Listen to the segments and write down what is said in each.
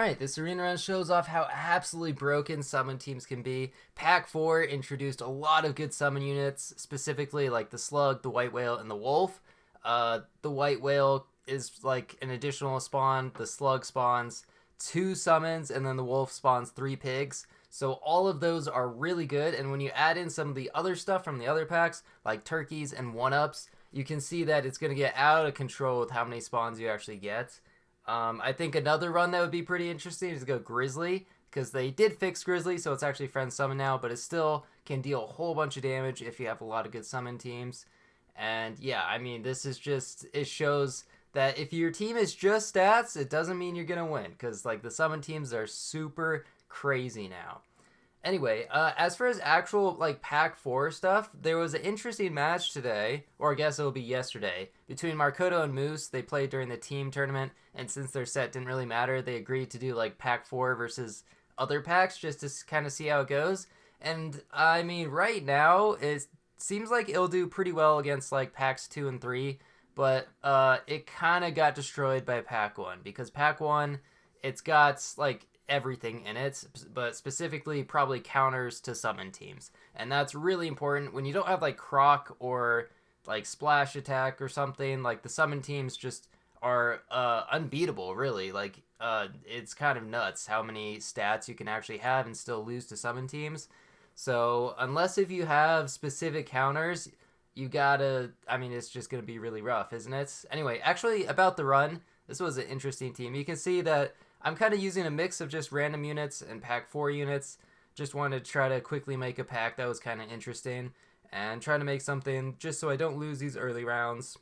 Alright, this arena run shows off how absolutely broken summon teams can be. Pack 4 introduced a lot of good summon units, specifically like the Slug, the White Whale, and the Wolf. The White Whale is like an additional spawn, the Slug spawns 2 summons, and then the Wolf spawns 3 pigs. So all of those are really good, and when you add in some of the other stuff from the other packs, like turkeys and 1-ups, you can see that it's going to get out of control with how many spawns you actually get. I think another run that would be pretty interesting is to go Grizzly, because they did fix Grizzly, so it's actually friend summon now, but it still can deal a whole bunch of damage if you have a lot of good summon teams. And yeah, I mean, this is just, it shows that if your team is just stats, it doesn't mean you're going to win, because like the summon teams are super crazy now. Anyway, as for his actual like Pack 4 stuff, there was an interesting match today, or I guess it'll be yesterday, between Markoto and Moose. They played during the team tournament, and since their set didn't really matter, they agreed to do like Pack 4 versus other packs just to kind of see how it goes. And I mean, right now it seems like it'll do pretty well against like Packs 2 and 3, but it kind of got destroyed by Pack 1 because Pack 1, it's got like everything in it, but specifically probably counters to summon teams. And that's really important when you don't have like Croc or like Splash Attack or something. Like the summon teams just are unbeatable, really. Like it's kind of nuts how many stats you can actually have and still lose to summon teams. So unless if you have specific counters, you gotta, I mean, it's just gonna be really rough, isn't it? Anyway, actually about the run, this was an interesting team. You can see that I'm kind of using a mix of just random units and pack 4 units. Just wanted to try to quickly make a pack that was kind of interesting and trying to make something just so I don't lose these early rounds.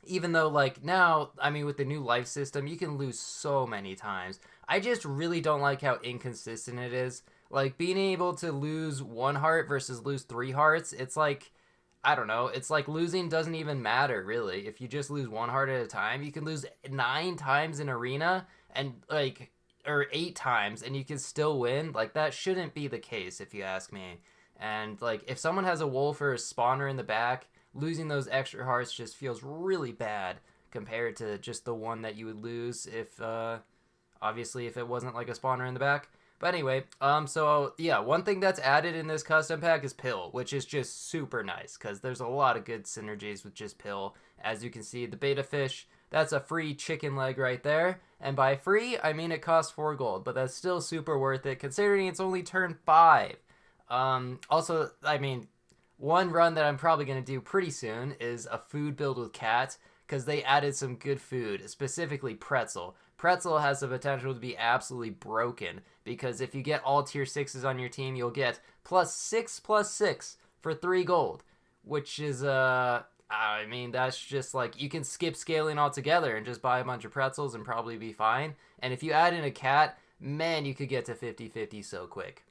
Even though like now, I mean with the new life system, you can lose so many times. I just really don't like how inconsistent it is. Like being able to lose 1 heart versus lose 3 hearts, it's like I don't know. It's like losing doesn't even matter, really. If you just lose 1 heart at a time, you can lose 9 times in arena and like, or 8 times, and you can still win. Like, that shouldn't be the case, if you ask me. And like, if someone has a wolf or a spawner in the back, losing those extra hearts just feels really bad compared to just the one that you would lose if, obviously, if it wasn't like a spawner in the back. But anyway, so yeah, one thing that's added in this custom pack is Pill, which is just super nice because there's a lot of good synergies with just Pill. As you can see, the beta fish, that's a free chicken leg right there. And by free, I mean it costs 4 gold, but that's still super worth it considering it's only turn 5. Also, I mean, one run that I'm probably going to do pretty soon is a food build with cats because they added some good food, specifically pretzel. Pretzel has the potential to be absolutely broken because if you get all tier 6s on your team, you'll get +6/+6 for 3 gold, which is, I mean, that's just like, you can skip scaling altogether and just buy a bunch of pretzels and probably be fine. And if you add in a cat, man, you could get to 50/50 so quick.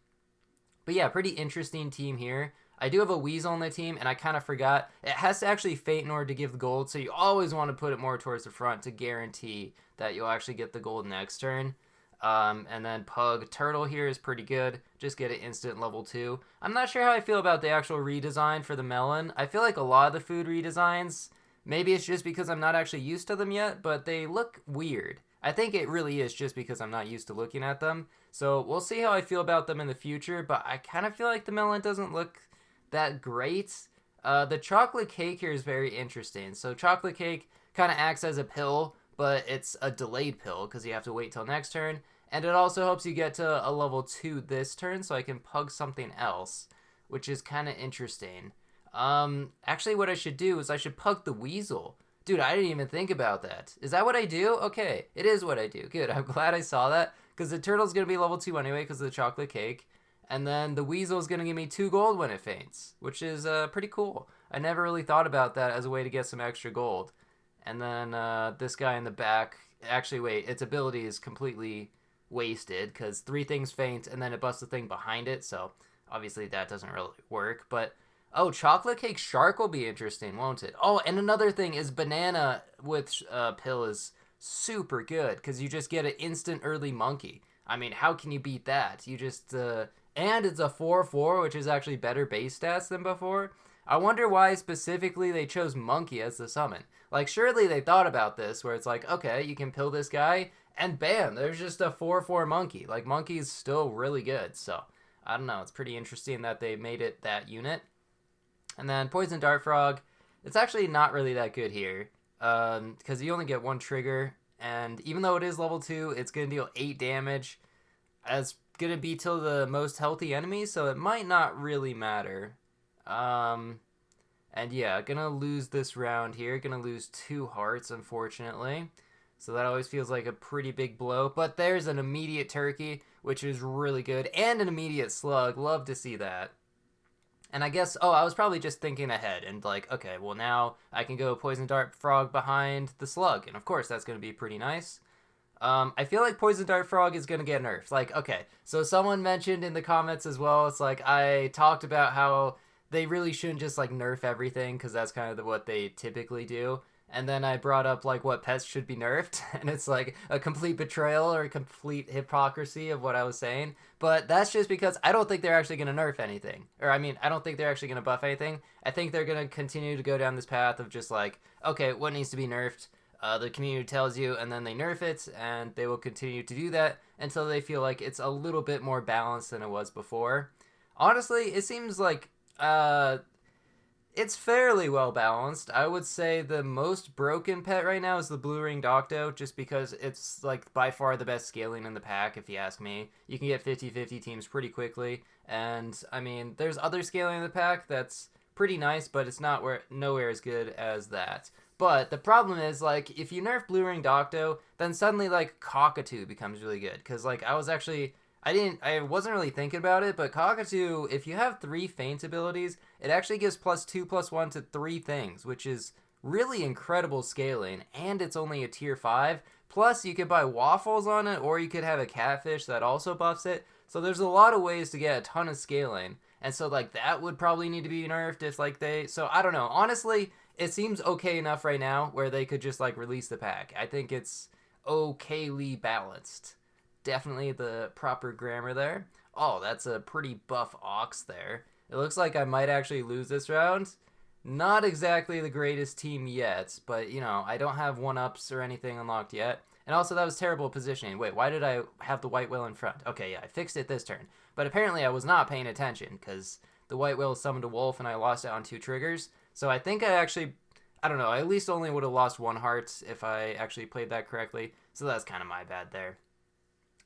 But yeah, pretty interesting team here. I do have a Weasel on the team, and I kind of forgot. It has to actually fate in order to give the gold, so you always want to put it more towards the front to guarantee that you'll actually get the gold next turn. And then Pug Turtle here is pretty good. Just get it instant level 2. I'm not sure how I feel about the actual redesign for the melon. I feel like a lot of the food redesigns, maybe it's just because I'm not actually used to them yet, but they look weird. I think it really is just because I'm not used to looking at them. So we'll see how I feel about them in the future, but I kind of feel like the melon doesn't look that great. The chocolate cake here is very interesting. So chocolate cake kind of acts as a pill, but it's a delayed pill because you have to wait till next turn. And it also helps you get to a level 2 this turn, so I can pug something else, which is kind of interesting. Actually, what I should do is I should pug the weasel. Dude, I didn't even think about that. Is that what I do? Okay, it is what I do. Good, I'm glad I saw that, because the turtle's going to be level 2 anyway because of the chocolate cake. And then the weasel is going to give me 2 gold when it faints, which is pretty cool. I never really thought about that as a way to get some extra gold. And then this guy in the back, actually wait, its ability is completely wasted because 3 things faint and then it busts the thing behind it, so obviously that doesn't really work. But oh, chocolate cake shark will be interesting, won't it? Oh, and another thing is banana with pill is super good because you just get an instant early monkey. I mean, how can you beat that? You just and it's a 4/4, which is actually better base stats than before. I wonder why specifically they chose monkey as the summon. Like, surely they thought about this, where it's like, okay, you can pill this guy, And bam, there's just a 4/4 monkey. Like, monkey's still really good. So, I don't know. It's pretty interesting that they made it that unit. And then Poison Dart Frog, it's actually not really that good here. Because you only get one trigger. And even though it is level 2, it's going to deal 8 damage. It's going to be to the most healthy enemy, so it might not really matter. And yeah, gonna lose this round here. Gonna lose 2 hearts, unfortunately. So that always feels like a pretty big blow. But there's an immediate turkey, which is really good. And an immediate slug. Love to see that. And I guess, I was probably just thinking ahead and like, okay, well now I can go Poison Dart Frog behind the slug. And of course, that's going to be pretty nice. I feel like Poison Dart Frog is going to get nerfed. Like, okay, so someone mentioned in the comments as well, it's like I talked about how they really shouldn't just like nerf everything because that's kind of what they typically do. And then I brought up like what pets should be nerfed, and it's like a complete betrayal or a complete hypocrisy of what I was saying. But that's just because I don't think they're actually going to nerf anything. Or I mean, I don't think they're actually going to buff anything. I think they're going to continue to go down this path of just like, okay, what needs to be nerfed? The community tells you, and then they nerf it, and they will continue to do that until they feel like it's a little bit more balanced than it was before. Honestly, it seems like it's fairly well balanced. I would say the most broken pet right now is the Blue Ringed Octo, just because it's like by far the best scaling in the pack, if you ask me. You can get 50-50 teams pretty quickly, and I mean, there's other scaling in the pack that's pretty nice, but it's not nowhere as good as that. But the problem is, like, if you nerf Blue Ringed Octo, then suddenly, like, Cockatoo becomes really good. Because, like, I wasn't really thinking about it, but Cockatoo, if you have 3 feint abilities, it actually gives +2/+1 to 3 things, which is really incredible scaling, and it's only a tier 5. Plus, you could buy waffles on it, or you could have a catfish that also buffs it. So there's a lot of ways to get a ton of scaling. And so, like, that would probably need to be nerfed if, like, so, I don't know. Honestly, it seems okay enough right now where they could just, like, release the pack. I think it's okayly balanced. Definitely the proper grammar there. Oh, that's a pretty buff ox there. It looks like I might actually lose this round. Not exactly the greatest team yet, but, you know, I don't have 1-ups or anything unlocked yet. And also, that was terrible positioning. Wait, why did I have the white whale in front? Okay, yeah, I fixed it this turn. But apparently I was not paying attention, because the white whale summoned a wolf and I lost it on 2 triggers. So I think I don't know, I at least only would have lost 1 heart if I actually played that correctly. So that's kind of my bad there.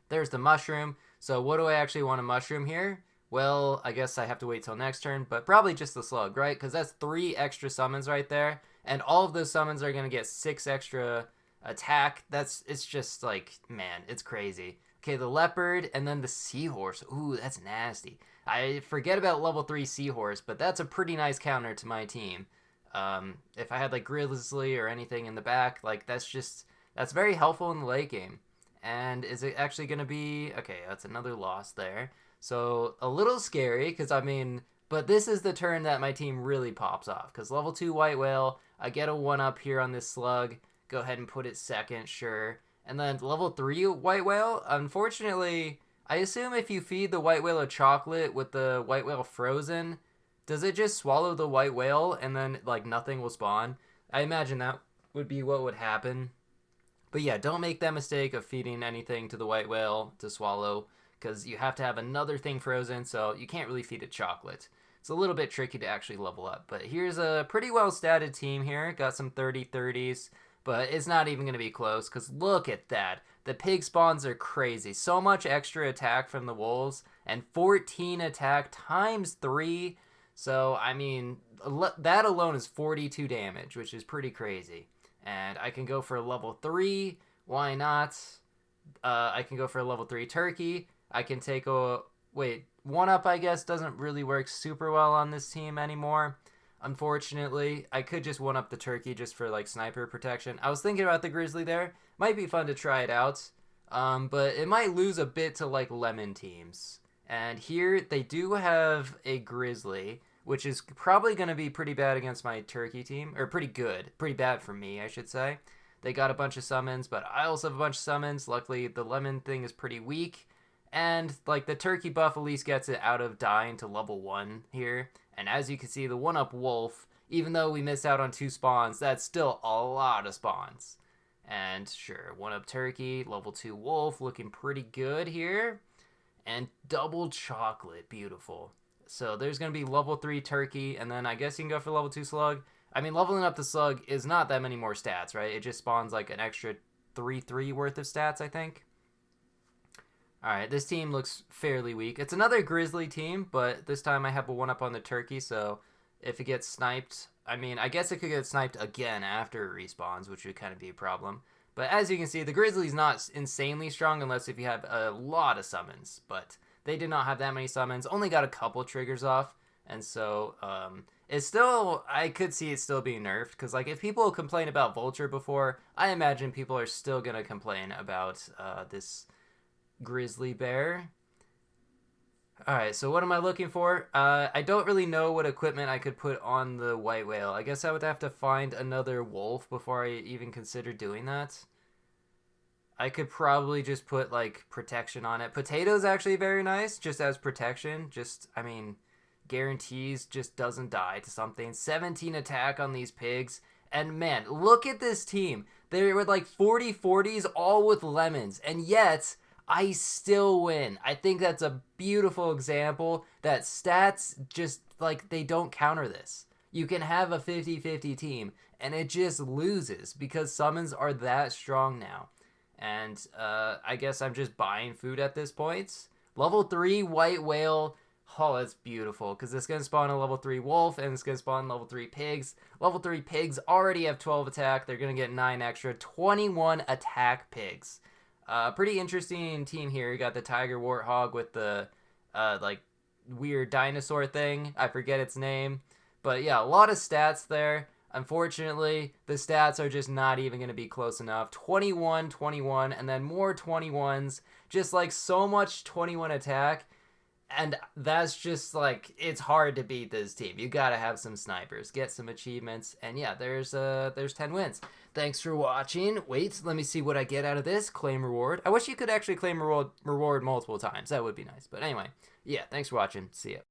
There's the mushroom. So what do I actually want to mushroom here? Well, I guess I have to wait till next turn, but probably just the slug, right? Because that's 3 extra summons right there. And all of those summons are going to get 6 extra attack. It's just like, man, it's crazy. Okay, the leopard and then the seahorse. Ooh, that's nasty. I forget about level 3 seahorse, but that's a pretty nice counter to my team. If I had like Grizzly or anything in the back, like that's very helpful in the late game. And is it actually going to be... Okay, that's another loss there. So, a little scary, because, I mean... But this is the turn that my team really pops off. Because level 2 White Whale, I get a 1-up here on this slug. Go ahead and put it second, sure. And then level 3 White Whale, unfortunately... I assume if you feed the White Whale a chocolate with the White Whale frozen, does it just swallow the White Whale and then, like, nothing will spawn? I imagine that would be what would happen. But yeah, don't make that mistake of feeding anything to the white whale to swallow, because you have to have another thing frozen, so you can't really feed it chocolate. It's a little bit tricky to actually level up. But here's a pretty well-statted team here. Got some 30-30s, but it's not even going to be close, because look at that. The pig spawns are crazy. So much extra attack from the wolves, and 14 attack times 3. So, I mean, that alone is 42 damage, which is pretty crazy. And I can go for a level 3. Why not? I can go for a level 3 turkey. I can take a... Wait, 1-up, I guess, doesn't really work super well on this team anymore. Unfortunately, I could just 1-up the turkey just for, like, sniper protection. I was thinking about the grizzly there. Might be fun to try it out. But it might lose a bit to, like, lemon teams. And here, they do have a grizzly, which is probably going to be pretty bad against my turkey team. Or pretty good. Pretty bad for me, I should say. They got a bunch of summons, but I also have a bunch of summons. Luckily, the lemon thing is pretty weak. And, like, the turkey buff at least gets it out of dying to level 1 here. And as you can see, the 1-up wolf, even though we missed out on 2 spawns, that's still a lot of spawns. And sure, 1-up turkey, level 2 wolf, looking pretty good here. And double chocolate, beautiful. So there's going to be level 3 turkey, and then I guess you can go for level 2 slug. I mean, leveling up the slug is not that many more stats, right? It just spawns like an extra 3 worth of stats, I think. Alright, this team looks fairly weak. It's another grizzly team, but this time I have a 1-up on the turkey, so if it gets sniped, I mean, I guess it could get sniped again after it respawns, which would kind of be a problem. But as you can see, the grizzly's not insanely strong unless if you have a lot of summons, but they did not have that many summons, only got a couple triggers off, and so it's still, I could see it still being nerfed, because like if people complain about Vulture before, I imagine people are still going to complain about this grizzly bear. Alright, so what am I looking for? I don't really know what equipment I could put on the white whale. I guess I would have to find another wolf before I even consider doing that. I could probably just put, like, protection on it. Potato's actually very nice, just as protection. Just, I mean, guarantees just doesn't die to something. 17 attack on these pigs. And, man, look at this team. They were, like, 40-40s, all with lemons. And yet, I still win. I think that's a beautiful example that stats just, like, they don't counter this. You can have a 50-50 team, and it just loses because summons are that strong now. And I guess I'm just buying food at this point. Level 3 white whale. Oh, that's beautiful because it's going to spawn a level 3 wolf and it's going to spawn level 3 pigs. Level 3 pigs already have 12 attack. They're going to get 9 extra. 21 attack pigs. Pretty interesting team here. You got the tiger warthog with the like weird dinosaur thing. I forget its name. But yeah, a lot of stats there. Unfortunately, the stats are just not even going to be close enough. 21, 21, and then more 21s. Just like so much 21 attack. And that's just like, it's hard to beat this team. You got to have some snipers, get some achievements. And yeah, there's 10 wins. Thanks for watching. Wait, let me see what I get out of this. Claim reward. I wish you could actually claim reward multiple times. That would be nice. But anyway, yeah, thanks for watching. See ya.